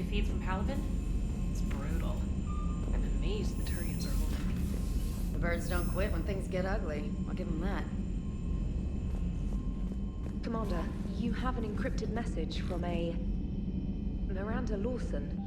feeds from Palapin? It's brutal. I'm amazed the Turians are holding. The birds don't quit when things get ugly. I'll give them that. Commander, you have an encrypted message from a... Miranda Lawson.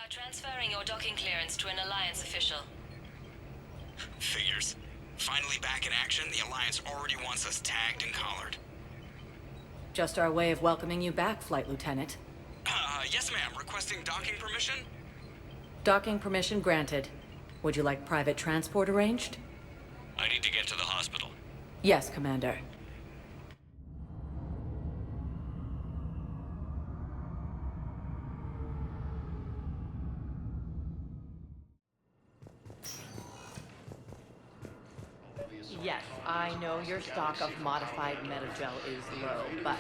Transferring your docking clearance to an Alliance official. Figures. Finally back in action, the Alliance already wants us tagged and collared. Just our way of welcoming you back, Flight Lieutenant. Yes ma'am, requesting docking permission? Docking permission granted. Would you like private transport arranged? I need to get to the hospital. Yes, Commander. Yes, I know your stock of modified metagel is low, but...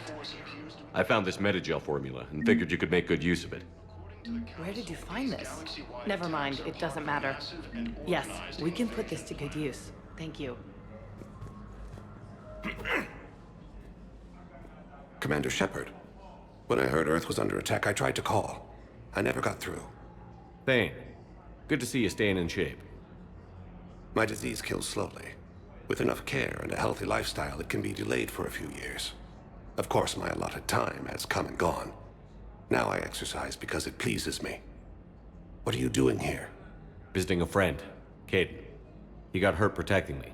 I found this metagel formula and figured you could make good use of it. Where did you find this? Never mind, it doesn't matter. Yes, we can put this to good use. Thank you. Commander Shepard. When I heard Earth was under attack, I tried to call. I never got through. Thane, good to see you staying in shape. My disease kills slowly. With enough care and a healthy lifestyle, it can be delayed for a few years. Of course, my allotted time has come and gone. Now I exercise because it pleases me. What are you doing here? Visiting a friend, Kaidan. He got hurt protecting me.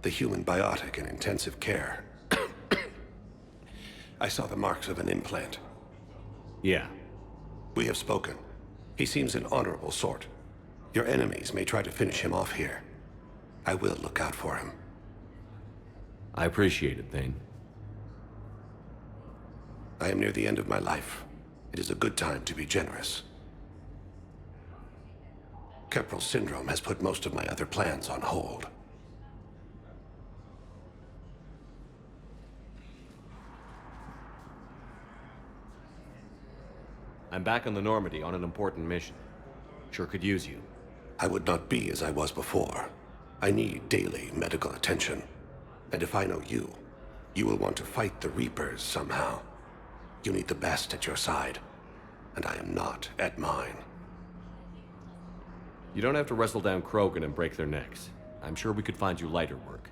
The human biotic in intensive care. I saw the marks of an implant. Yeah. We have spoken. He seems an honorable sort. Your enemies may try to finish him off here. I will look out for him. I appreciate it, Thane. I am near the end of my life. It is a good time to be generous. Keprel syndrome has put most of my other plans on hold. I'm back on the Normandy on an important mission. Sure could use you. I would not be as I was before. I need daily medical attention. And if I know you, you will want to fight the Reapers somehow. You need the best at your side, and I am not at mine. You don't have to wrestle down Krogan and break their necks. I'm sure we could find you lighter work.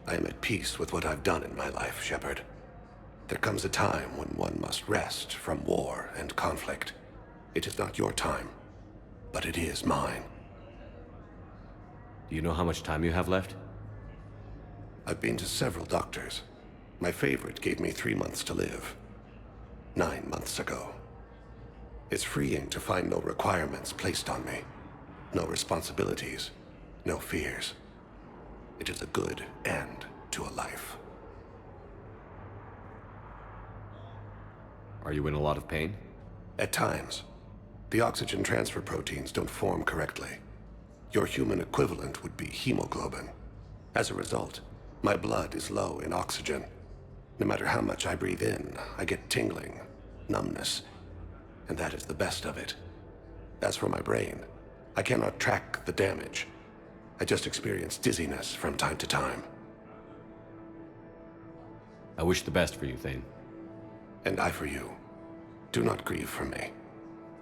I am at peace with what I've done in my life, Shepard. There comes a time when one must rest from war and conflict. It is not your time, but it is mine. Do you know how much time you have left? I've been to several doctors. My favorite gave me 3 months to live. 9 months ago. It's freeing to find no requirements placed on me. No responsibilities. No fears. It is a good end to a life. Are you in a lot of pain? At times. The oxygen transfer proteins don't form correctly. Your human equivalent would be hemoglobin. As a result, my blood is low in oxygen. No matter how much I breathe in, I get tingling, numbness, and that is the best of it. As for my brain, I cannot track the damage. I just experience dizziness from time to time. I wish the best for you, Thane. And I for you. Do not grieve for me.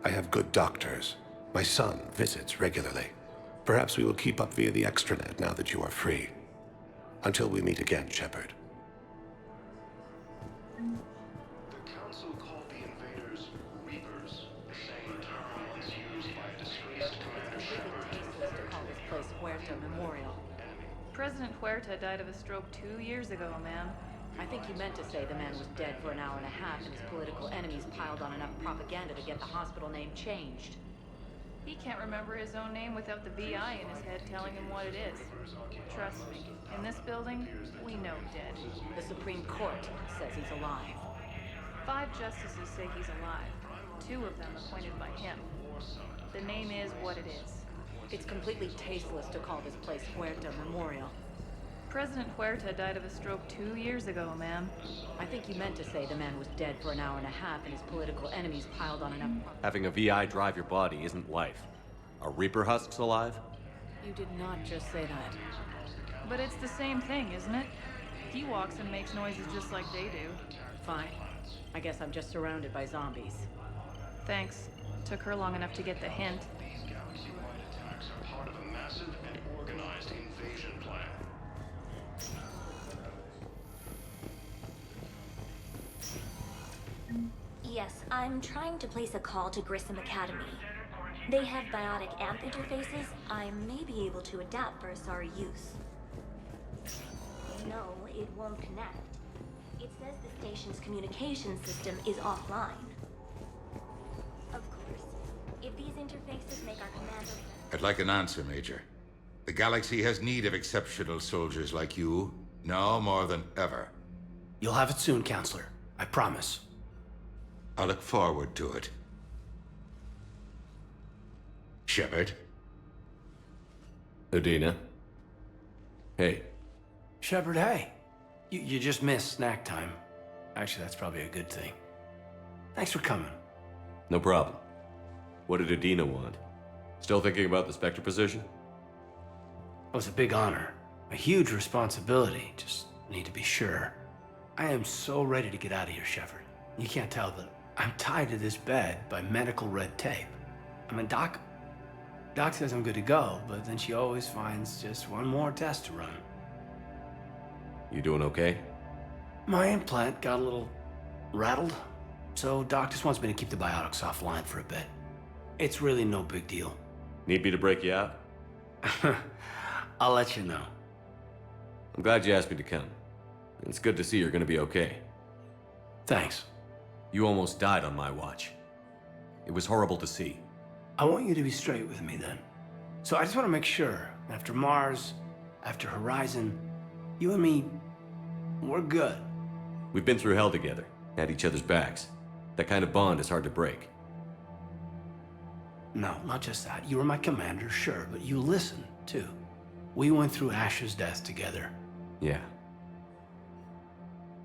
I have good doctors, My son visits regularly. Perhaps we will keep up via the extranet now that you are free. Until we meet again, Shepard. The Council called the invaders Reapers, the same term once used by a disgraced Commander Shepard to Call this place Huerta Memorial. President Huerta died of a stroke 2 years ago, ma'am. I think you meant to say the man was dead for an hour and a half and his political enemies piled on enough propaganda to get the hospital name changed. He can't remember his own name without the VI in his head telling him what it is. Trust me, in this building, we know dead. The Supreme Court says he's alive. 5 justices say he's alive. 2 of them appointed by him. The name is what it is. It's completely tasteless to call this place Huerta Memorial. President Huerta died of a stroke 2 years ago, ma'am. I think you meant to say the man was dead for an hour and a half and his political enemies piled on enough Having a VI drive your body isn't life. Are Reaper husks alive? You did not just say that. But it's the same thing, isn't it? He walks and makes noises just like they do. Fine. I guess I'm just surrounded by zombies. Thanks. Took her long enough to get the hint. These galaxy-wide attacks are part of a massive and organized invasion plan. Yes, I'm trying to place a call to Grissom Academy. They have biotic amp interfaces. I may be able to adapt for Asari use. No, it won't connect. It says the station's communication system is offline. Of course, if these interfaces make our commander... I'd like an answer, Major. The galaxy has need of exceptional soldiers like you, now more than ever. You'll have it soon, Counselor. I promise. I look forward to it. Shepard? Udina? Hey. Shepard, hey. You just missed snack time. Actually, that's probably a good thing. Thanks for coming. No problem. What did Udina want? Still thinking about the Spectre position? It was a big honor. A huge responsibility. Just need to be sure. I am so ready to get out of here, Shepard. You can't tell, but I'm tied to this bed by medical red tape. I mean, Doc says I'm good to go, but then she always finds just one more test to run. You doing okay? My implant got a little rattled, so Doc just wants me to keep the biotics offline for a bit. It's really no big deal. Need me to break you out? I'll let you know. I'm glad you asked me to come. It's good to see you're gonna be okay. Thanks. You almost died on my watch. It was horrible to see. I want you to be straight with me then. So I just want to make sure, after Mars, after Horizon, you and me, we're good. We've been through hell together, had each other's backs. That kind of bond is hard to break. No, not just that. You were my commander, sure, but you listened, too. We went through Ash's death together. Yeah.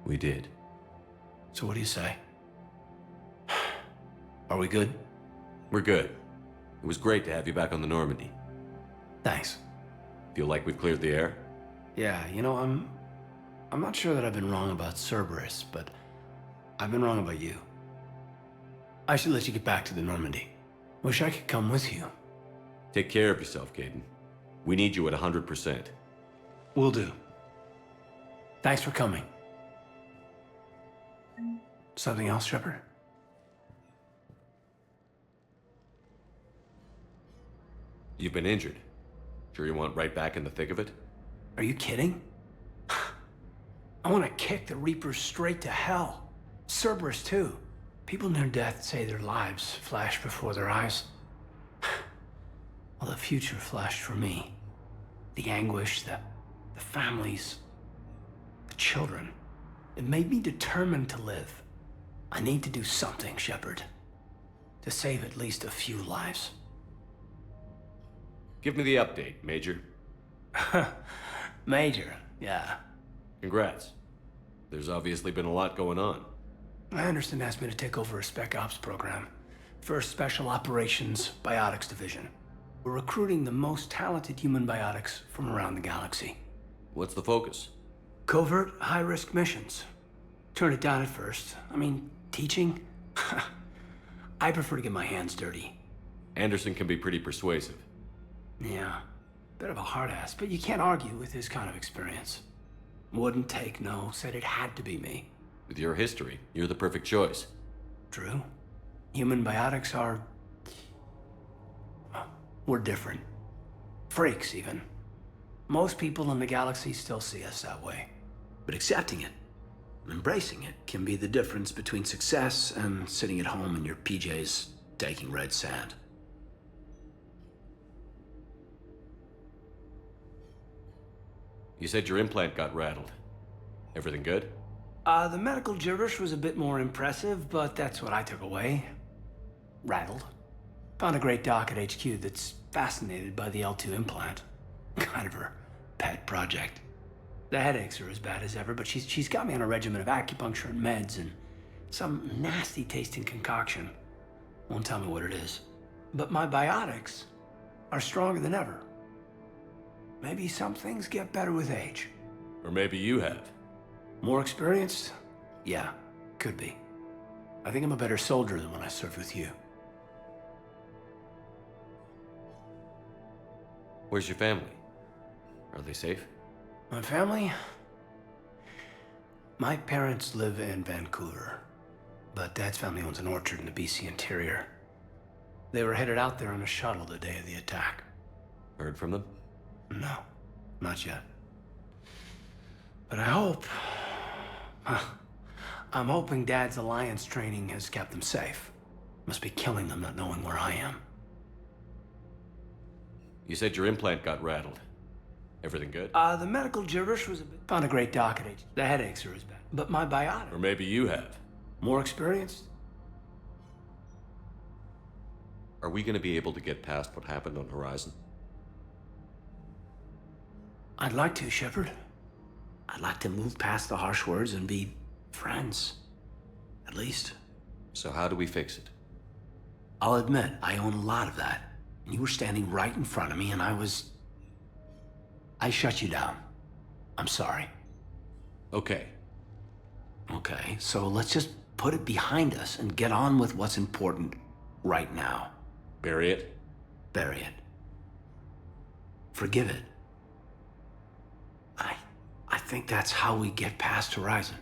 We did. So what do you say? Are we good? We're good. It was great to have you back on the Normandy. Thanks. Feel like we've cleared the air? Yeah, you know, I'm not sure that I've been wrong about Cerberus, but I've been wrong about you. I should let you get back to the Normandy. Wish I could come with you. Take care of yourself, Kaidan. We need you at 100%. Will do. Thanks for coming. Something else, Shepard? You've been injured. Sure you want right back in the thick of it? Are you kidding? I want to kick the Reapers straight to hell. Cerberus, too. People near death say their lives flash before their eyes. Well, the future flashed for me. The anguish, the families, the children. It made me determined to live. I need to do something, Shepard. To save at least a few lives. Give me the update, Major. Major, yeah. Congrats. There's obviously been a lot going on. Anderson asked me to take over a Spec Ops program. First Special Operations Biotics Division. We're recruiting the most talented human biotics from around the galaxy. What's the focus? Covert, high-risk missions. Turned it down at first. I mean, teaching? I prefer to get my hands dirty. Anderson can be pretty persuasive. Yeah, bit of a hard ass, but you can't argue with his kind of experience. Wouldn't take no, said it had to be me. With your history, you're the perfect choice. True. Human biotics are... we're different. Freaks, even. Most people in the galaxy still see us that way. But accepting it, embracing it, can be the difference between success and sitting at home in your PJs, taking red sand. You said your implant got rattled. Everything good? The medical gibberish was a bit more impressive, but that's what I took away. Rattled. Found a great doc at HQ that's fascinated by the L2 implant. Kind of her pet project. The headaches are as bad as ever, but she's got me on a regimen of acupuncture and meds and some nasty tasting concoction. Won't tell me what it is. But my biotics are stronger than ever. Maybe some things get better with age. Or maybe you have. More experienced? Yeah, could be. I think I'm a better soldier than when I served with you. Where's your family? Are they safe? My family? My parents live in Vancouver, but Dad's family owns an orchard in the BC interior. They were headed out there on a shuttle the day of the attack. Heard from them? No, not yet. But I hope... I'm hoping Dad's Alliance training has kept them safe. Must be killing them not knowing where I am. You said your implant got rattled. Everything good? The medical gibberish was a bit... Found a great doc at HQ. The headaches are as bad. But my biotic... Or maybe you have. More experienced? Are we gonna be able to get past what happened on Horizon? I'd like to, Shepard. I'd like to move past the harsh words and be friends. At least. So how do we fix it? I'll admit, I own a lot of that. You were standing right in front of me and I shut you down. I'm sorry. Okay. Okay, so let's just put it behind us and get on with what's important right now. Bury it? Bury it. Forgive it. I think that's how we get past Horizon.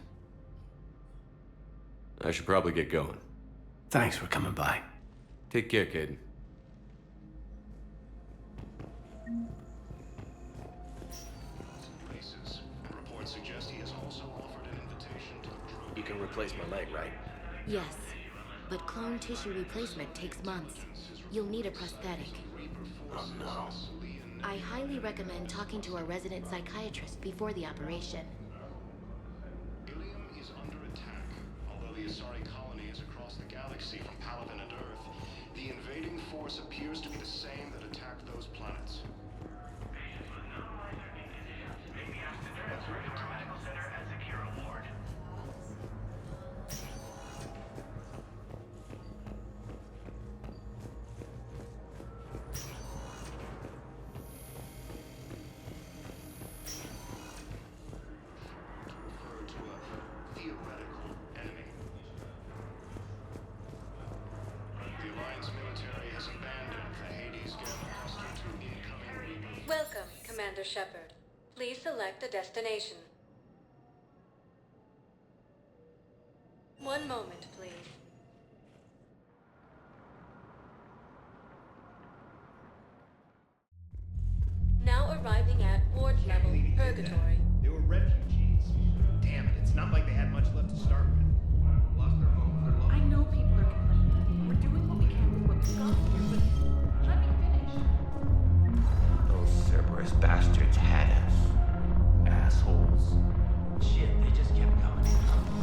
I should probably get going. Thanks for coming by. Take care, Kaidan. Reports suggest he has also offered an invitation to the drug. You can replace my leg, right? Yes, but clone tissue replacement takes months. You'll need a prosthetic. Oh no. I highly recommend talking to a resident psychiatrist before the operation. Ilium is under attack. Although the Asari colony is across the galaxy from Paladin and Earth, the invading force appears to be the same that attacked those planets. Welcome, Commander Shepard. Please select a destination. One moment, please. Now arriving at ward level Purgatory. They were refugees. Damn it, it's not like they had much left to start with. Lost their homes, their loved ones. I know people are complaining. We're doing what we can with what we've got here, but let me finish. Those Cerberus bastards had us. Assholes. Shit, they just kept coming and coming.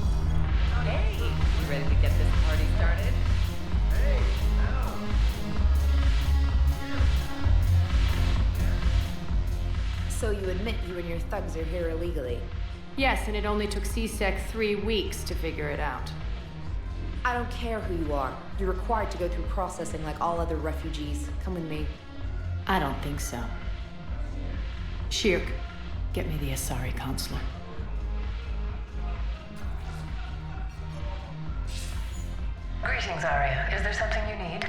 Hey, you ready to get this party started? Hey, now. So you admit you and your thugs are here illegally? Yes, and it only took CSEC 3 weeks to figure it out. I don't care who you are. You're required to go through processing like all other refugees. Come with me. I don't think so. Shirk, get me the Asari consular. Greetings, Aria. Is there something you need?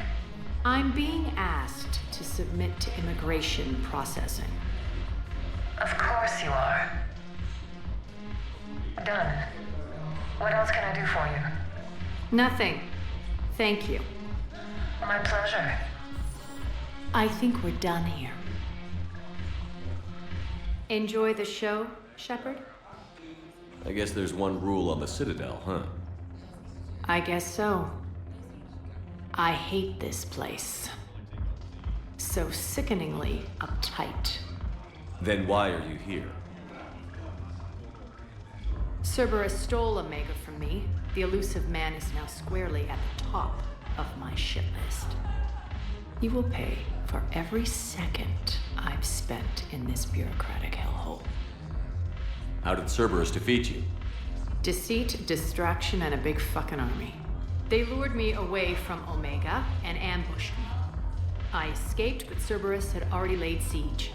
I'm being asked to submit to immigration processing. Of course you are. Done. What else can I do for you? Nothing. Thank you. My pleasure. I think we're done here. Enjoy the show, Shepard? I guess there's one rule on the Citadel, huh? I guess so. I hate this place. So sickeningly uptight. Then why are you here? Cerberus stole Omega from me. The elusive man is now squarely at the top of my shit list. You will pay for every second I've spent in this bureaucratic hellhole. How did Cerberus defeat you? Deceit, distraction, and a big fucking army. They lured me away from Omega and ambushed me. I escaped, but Cerberus had already laid siege.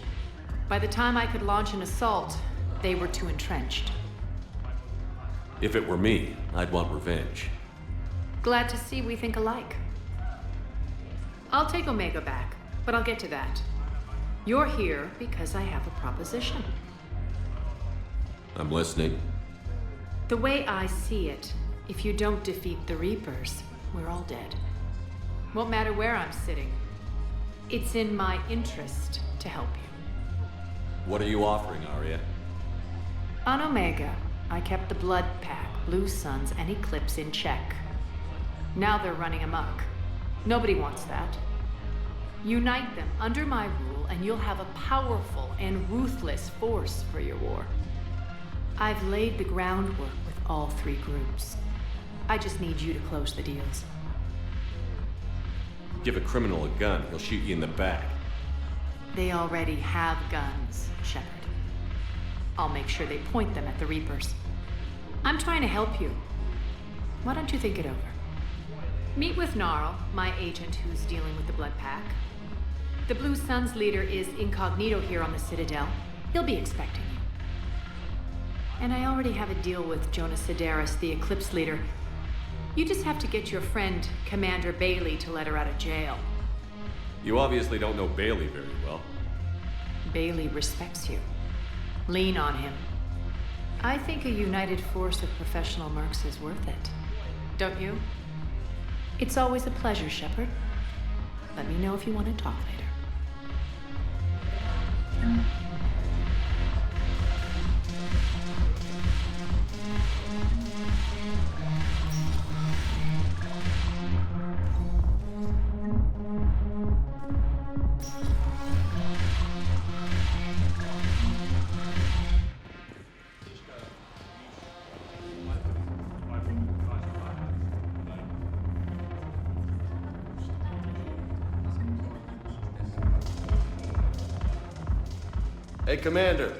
By the time I could launch an assault, they were too entrenched. If it were me, I'd want revenge. Glad to see we think alike. I'll take Omega back, but I'll get to that. You're here because I have a proposition. I'm listening. The way I see it, if you don't defeat the Reapers, we're all dead. Won't matter where I'm sitting. It's in my interest to help you. What are you offering, Aria? On Omega, I kept the Blood Pack, Blue Suns, and Eclipse in check. Now they're running amok. Nobody wants that. Unite them under my rule, and you'll have a powerful and ruthless force for your war. I've laid the groundwork with all three groups. I just need you to close the deals. Give a criminal a gun, he'll shoot you in the back. They already have guns, Shepard. I'll make sure they point them at the Reapers. I'm trying to help you. Why don't you think it over? Meet with Gnarl, my agent who's dealing with the Blood Pack. The Blue Suns leader is incognito here on the Citadel. He'll be expecting you. And I already have a deal with Jonas Sedaris, the Eclipse leader. You just have to get your friend, Commander Bailey, to let her out of jail. You obviously don't know Bailey very well. Bailey respects you. Lean on him. I think a united force of professional mercs is worth it. Don't you? It's always a pleasure, Shepard. Let me know if you want to talk later. Hey, Commander.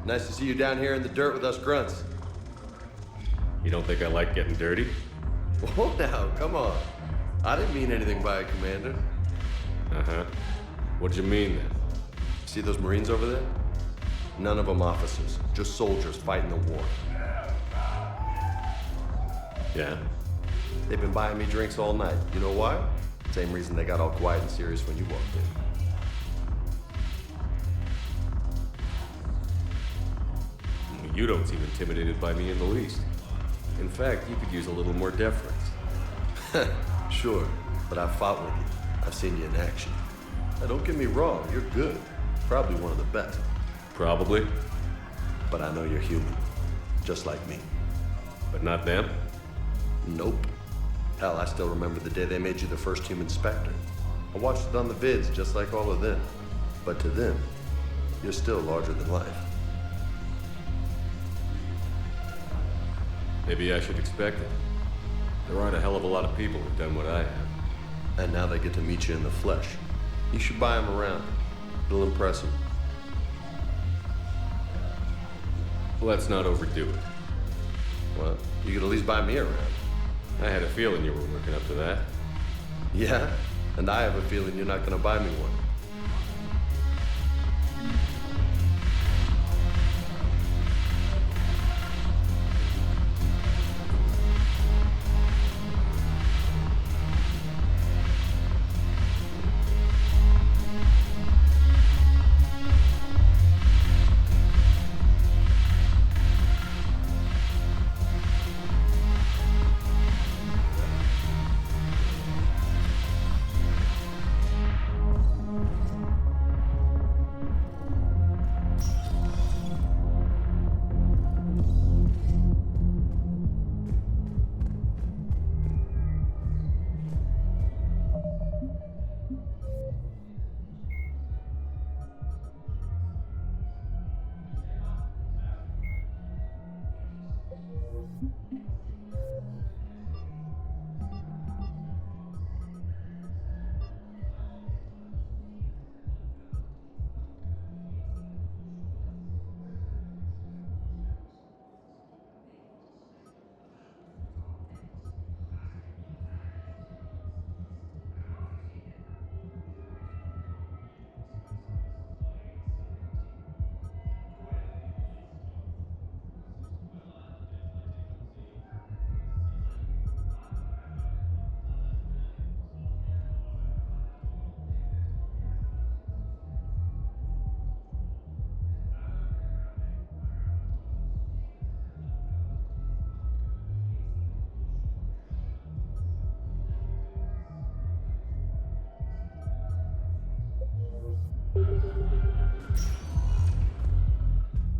Nice to see you down here in the dirt with us grunts. You don't think I like getting dirty? Whoa, now, come on. I didn't mean anything by it, Commander. Uh-huh. What'd you mean, then? See those Marines over there? None of them officers, just soldiers fighting the war. Yeah? They've been buying me drinks all night. You know why? Same reason they got all quiet and serious when you walked in. You don't seem intimidated by me in the least. In fact, you could use a little more deference. Sure, but I've fought with you. I've seen you in action. Now, don't get me wrong, you're good. Probably one of the best. Probably. But I know you're human. Just like me. But not them? Nope. Hell, I still remember the day they made you the first human Spectre. I watched it on the vids, just like all of them. But to them, you're still larger than life. Maybe I should expect it. There aren't a hell of a lot of people who've done what I have. And now they get to meet you in the flesh. You should buy them around. It'll impress them. Let's not overdo it. Well, you could at least buy me around. I had a feeling you were working up to that. Yeah? And I have a feeling you're not gonna buy me one.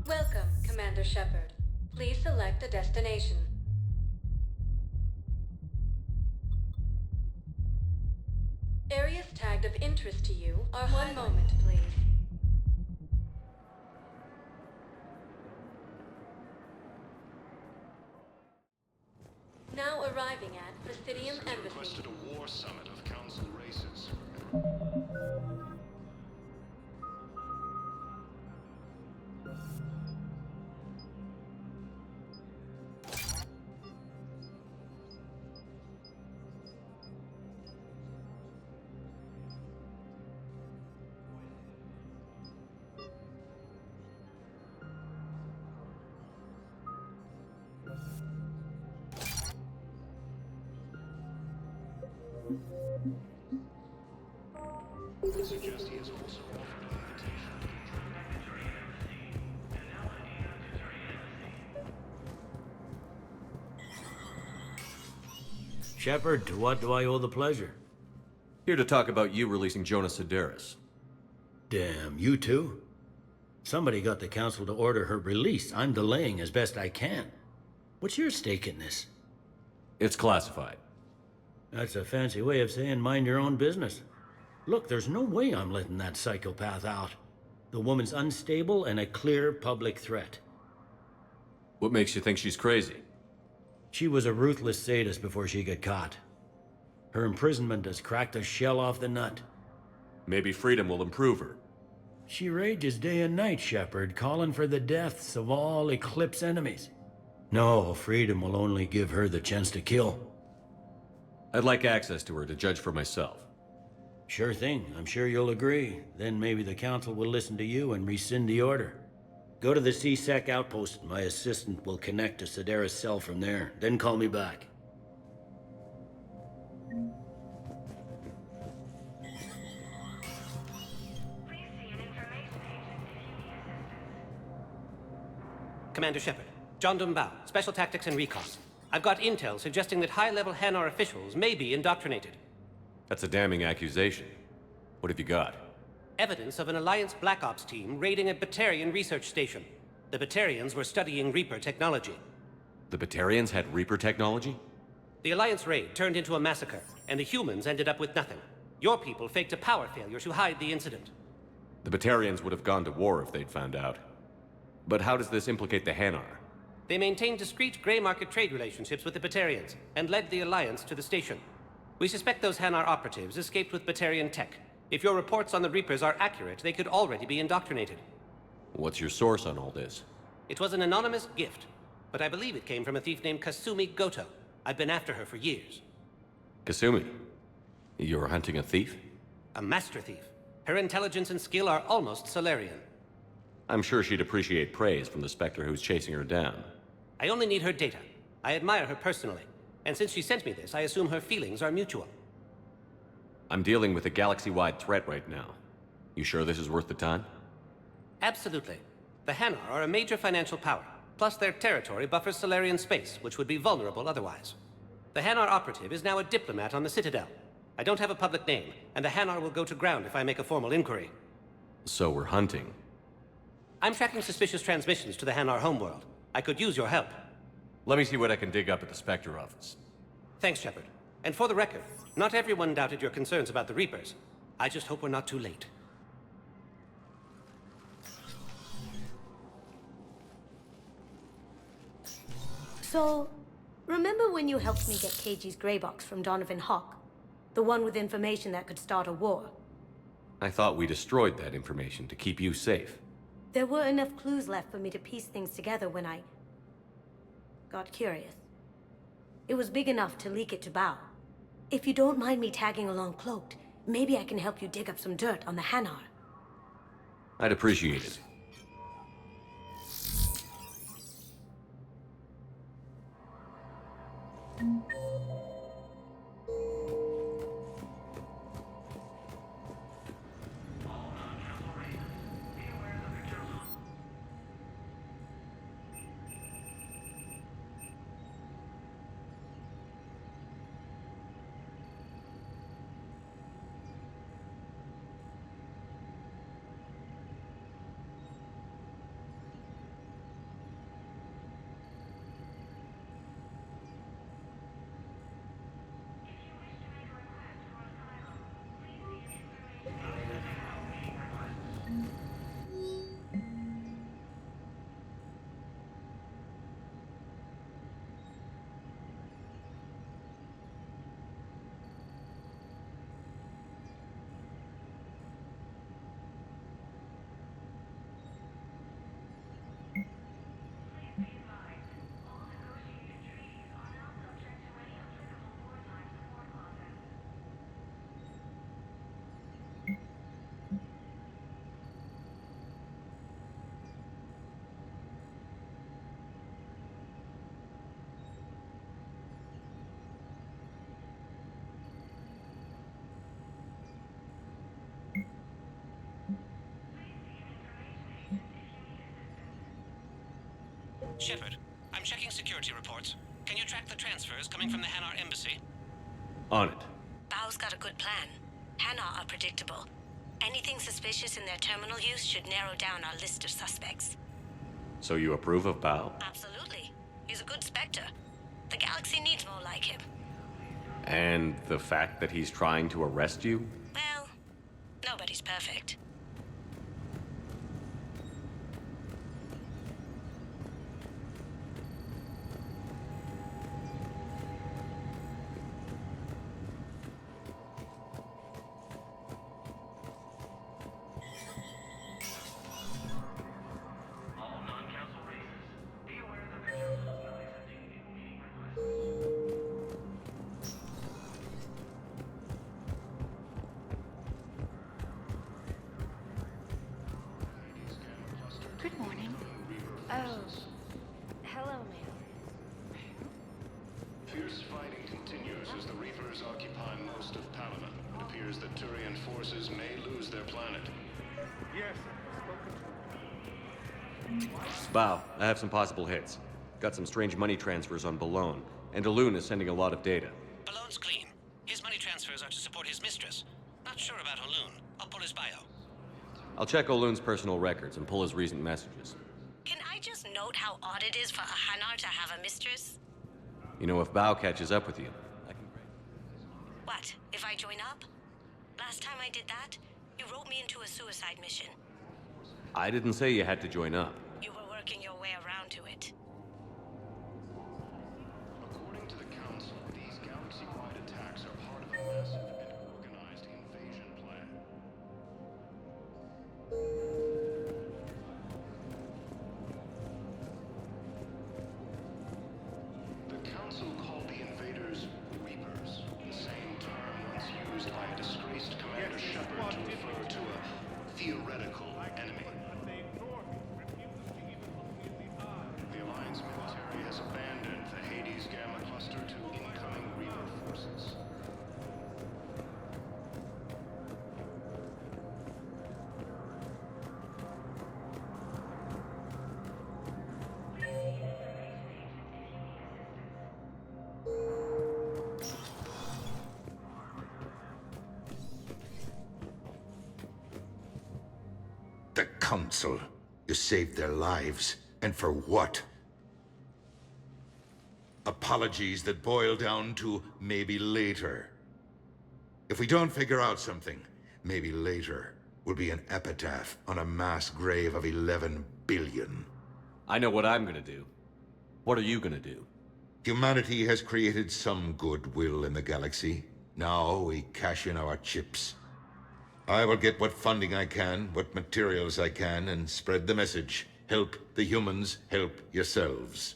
Welcome, Commander Shepard. Please select a destination. Areas tagged of interest to you are one moment, please. Now arriving at Presidium Embassy. Requested a war summit of council races. I suggest he has also offered an invitation to Shepard, to what do I owe the pleasure? Here to talk about you releasing Jonas Sedaris. Damn, you too? Somebody got the council to order her release. I'm delaying as best I can. What's your stake in this? It's classified. That's a fancy way of saying mind your own business. Look, there's no way I'm letting that psychopath out. The woman's unstable and a clear public threat. What makes you think she's crazy? She was a ruthless sadist before she got caught. Her imprisonment has cracked the shell off the nut. Maybe freedom will improve her. She rages day and night, Shepard, calling for the deaths of all Eclipse enemies. No, freedom will only give her the chance to kill. I'd like access to her to judge for myself. Sure thing. I'm sure you'll agree. Then maybe the council will listen to you and rescind the order. Go to the C-Sec outpost. My assistant will connect to Sedaris' cell from there. Then call me back. Commander Shepard, John Dumbao, Special Tactics and Recon. I've got intel suggesting that high-level Hanar officials may be indoctrinated. That's a damning accusation. What have you got? Evidence of an Alliance Black Ops team raiding a Batarian research station. The Batarians were studying Reaper technology. The Batarians had Reaper technology? The Alliance raid turned into a massacre, and the humans ended up with nothing. Your people faked a power failure to hide the incident. The Batarians would have gone to war if they'd found out. But how does this implicate the Hanar? They maintained discreet gray market trade relationships with the Batarians, and led the Alliance to the station. We suspect those Hanar operatives escaped with Batarian tech. If your reports on the Reapers are accurate, they could already be indoctrinated. What's your source on all this? It was an anonymous gift, but I believe it came from a thief named Kasumi Goto. I've been after her for years. Kasumi? You're hunting a thief? A master thief. Her intelligence and skill are almost Solarian. I'm sure she'd appreciate praise from the Spectre who's chasing her down. I only need her data. I admire her personally. And since she sent me this, I assume her feelings are mutual. I'm dealing with a galaxy-wide threat right now. You sure this is worth the time? Absolutely. The Hanar are a major financial power, plus their territory buffers Solarian space, which would be vulnerable otherwise. The Hanar operative is now a diplomat on the Citadel. I don't have a public name, and the Hanar will go to ground if I make a formal inquiry. So we're hunting. I'm tracking suspicious transmissions to the Hanar homeworld. I could use your help. Let me see what I can dig up at the Spectre office. Thanks, Shepard. And for the record, not everyone doubted your concerns about the Reapers. I just hope we're not too late. So, remember when you helped me get KG's gray box from Donovan Hawk? The one with information that could start a war? I thought we destroyed that information to keep you safe. There were enough clues left for me to piece things together when I got curious. It was big enough to leak it to Bao. If you don't mind me tagging along cloaked, maybe I can help you dig up some dirt on the Hanar. I'd appreciate it. Shepard, I'm checking security reports. Can you track the transfers coming from the Hanar embassy? On it. Bao's got a good plan. Hanar are predictable. Anything suspicious in their terminal use should narrow down our list of suspects. So you approve of Bao? Absolutely. He's a good Spectre. The galaxy needs more like him. And the fact that he's trying to arrest you? Well, nobody's perfect. Good morning. Oh. Hello, ma'am. Fierce fighting continues as the Reapers occupy most of Palaven. It appears that Turian forces may lose their planet. Yes, Bao, I have some possible hits. Got some strange money transfers on Balone, and Elune is sending a lot of data. Balone's clean. His money transfers are to support his mistress. Not sure about Elune. I'll pull his bio. I'll check Olune's personal records and pull his recent messages. Can I just note how odd it is for a Hanar to have a mistress? You know, if Bao catches up with you, I can... What, if I join up? Last time I did that, you wrote me into a suicide mission. I didn't say you had to join up. You were working your way around to it. According to the Council, these galaxy-wide attacks are part of a massive and organized invasion plan. The Council called the invaders Reapers, the same term once used by a disgraced Commander Shepard to refer to a theoretical enemy. The Alliance military has abandoned the Hades Gamma cluster to incoming Reaper forces. The Council. You saved their lives. And for what? Apologies that boil down to maybe later. If we don't figure out something, maybe later will be an epitaph on a mass grave of 11 billion. I know what I'm gonna do. What are you gonna do? Humanity has created some goodwill in the galaxy. Now we cash in our chips. I will get what funding I can, what materials I can, and spread the message. Help the humans, help yourselves.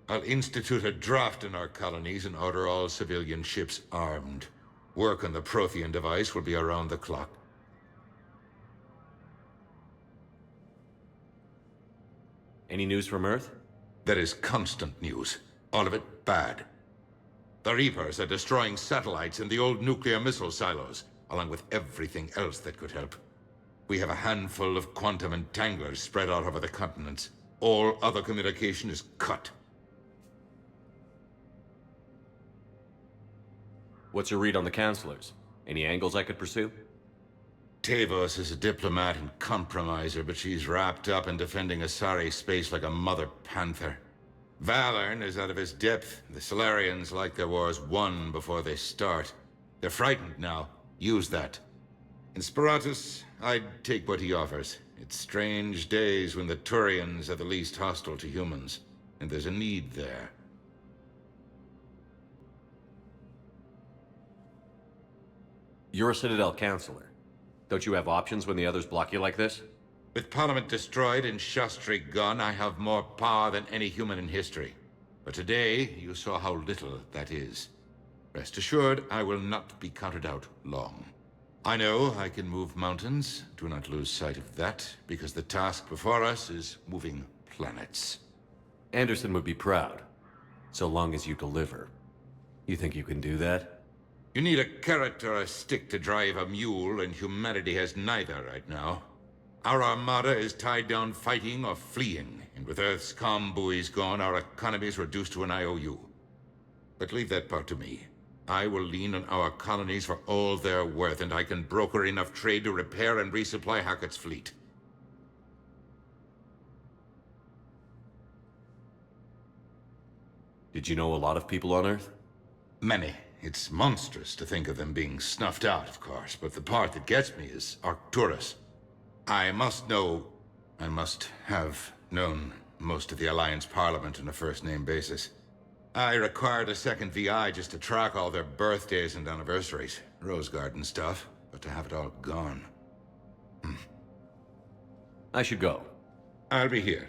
I'll institute a draft in our colonies and order all civilian ships armed. Work on the Prothean device will be around the clock. Any news from Earth? There is constant news. All of it bad. The Reapers are destroying satellites and the old nuclear missile silos, along with everything else that could help. We have a handful of quantum entanglers spread out over the continents. All other communication is cut. What's your read on the counselors? Any angles I could pursue? Tavos is a diplomat and compromiser, but she's wrapped up in defending Asari space like a mother panther. Valorn is out of his depth. The Solarians like their wars won before they start. They're frightened now. Use that. In Sparatus, I'd take what he offers. It's strange days when the Turians are the least hostile to humans, and there's a need there. You're a Citadel counselor. Don't you have options when the others block you like this? With Parliament destroyed and Shastri gone, I have more power than any human in history. But today, you saw how little that is. Rest assured, I will not be counted out long. I know I can move mountains. Do not lose sight of that, because the task before us is moving planets. Anderson would be proud, so long as you deliver. You think you can do that? You need a carrot or a stick to drive a mule, and humanity has neither right now. Our armada is tied down fighting or fleeing, and with Earth's comm buoys gone, our economy is reduced to an IOU. But leave that part to me. I will lean on our colonies for all they're worth, and I can broker enough trade to repair and resupply Hackett's fleet. Did you know a lot of people on Earth? Many. It's monstrous to think of them being snuffed out, of course, but the part that gets me is Arcturus. I must have known most of the Alliance Parliament on a first-name basis. I required a second VI just to track all their birthdays and anniversaries. Rose Garden stuff, but to have it all gone. I should go. I'll be here.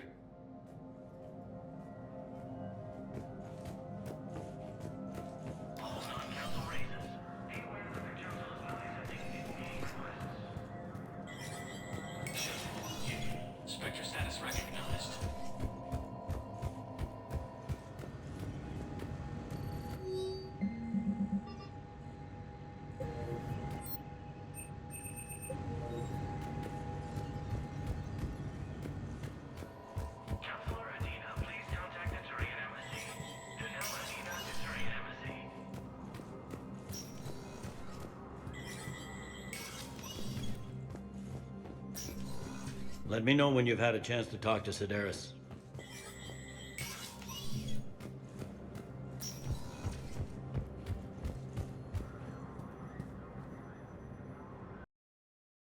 Spectre status recognized. Let me know when you've had a chance to talk to Sedaris.